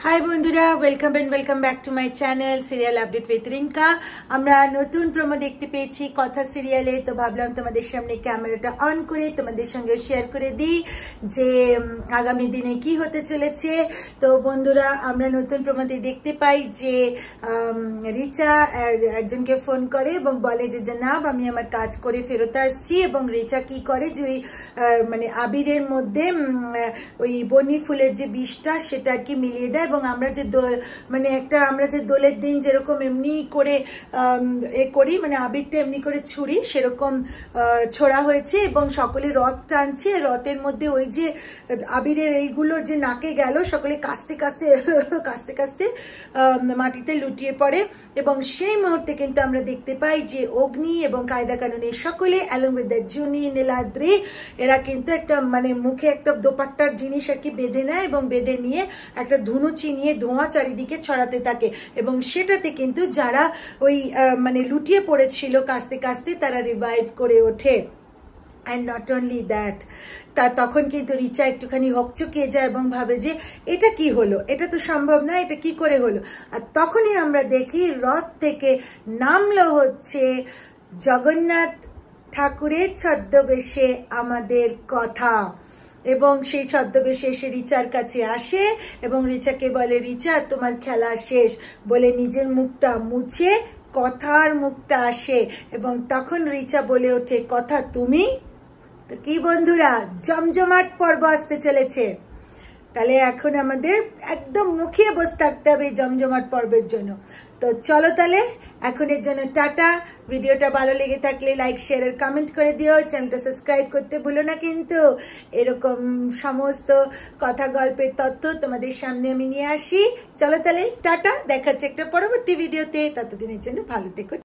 High बंधुरा welcome and welcome back to my channel serial update with Rinka. আমরা নতুন promo দেখতে পেয়েছি কথা সিরিয়ালে, তো ভাবলাম তোমাদের সামনে ক্যামেরাটা অন করে তোমাদের সঙ্গে শেয়ার করে দিই যে আগামী দিনে কি হতে চলেছে। তো বন্ধুরা আমরা নতুন প্রোমোতে দেখতে পাই যে রিচা একজনকে ফোন করে এবং বলে যে জনাব আমি আমার কাজ করে ফেরত আসছি, এবং রিচা কি করে যে ওই মানে আবিরের মধ্যে ওই বনি ফুলের যে বিষটা সেটা আর কি মিলিয়ে দেয়, এবং আমরা যে মানে একটা আমরা যে দোলের দিন যেরকম এমনি করে এ করি মানে আবিরটা এমনি করে ছুরি সেরকম ছোড়া হয়েছে, এবং সকলে রথ টানছে। রথের মধ্যে ওই যে আবিরের এইগুলো যে নাকে গেল সকলে কাস্তে কাস্তে কাস্তে কাস্তে মাটিতে লুটিয়ে পড়ে, এবং সেই মুহূর্তে কিন্তু আমরা দেখতে পাই যে অগ্নি এবং কায়দা কানুনে সকলে অ্যালং উইথ দ্য জুনি নীলাদ্রি এরা কিন্তু একটা মানে মুখে একটা দোপাট্টার জিনিস আর কি বেঁধে নেয়, এবং বেঁধে নিয়ে একটা ধুনু চিনিয়ে ধোঁয়া চারিদিকে ছড়াতে থাকে, এবং সেটাতে কিন্তু যারা ওই মানে লুটিয়ে পড়েছিল কাস্তে কাস্তে তারা রিভাইভ করে ওঠে। অ্যান্ড নট অনলি দ্যাট, তা তখন কিন্তু রিচা একটুখানি হকচকিয়ে যায় এবং ভাবে যে এটা কি হলো, এটা তো সম্ভব না, এটা কি করে হলো। আর তখনই আমরা দেখি রথ থেকে নামলো হচ্ছে জগন্নাথ ঠাকুরের ছদ্মবেশে আমাদের কথা, এবং সেই ছদ্মবেশে এসে রিচার কাছে আসে এবং রিচাকে বলে রিচা তোমার খেলা শেষ বলে নিজের মুখটা মুছে কথার মুখটা আসে, এবং তখন রিচা বলে ওঠে কথা তুমি। তো কি বন্ধুরা জমজমাট পর্ব আসতে চলেছে, তাহলে এখন আমাদের একদম মুখিয়ে বসে থাকতে হবে এই জমজমাট পর্বের জন্য। তো চলো তাহলে এখনের জন্য টাটা। ভিডিওটা ভালো লেগে থাকলে লাইক শেয়ার আর কমেন্ট করে দিও, চ্যানেলটা সাবস্ক্রাইব করতে ভুলো না কিন্তু। এরকম সমস্ত কথা গল্পের তথ্য তোমাদের সামনে আমি নিয়ে আসি। চলো তাহলে টাটা, দেখাচ্ছে একটা পরবর্তী ভিডিওতে, ততদিনের জন্য ভালো থেকো।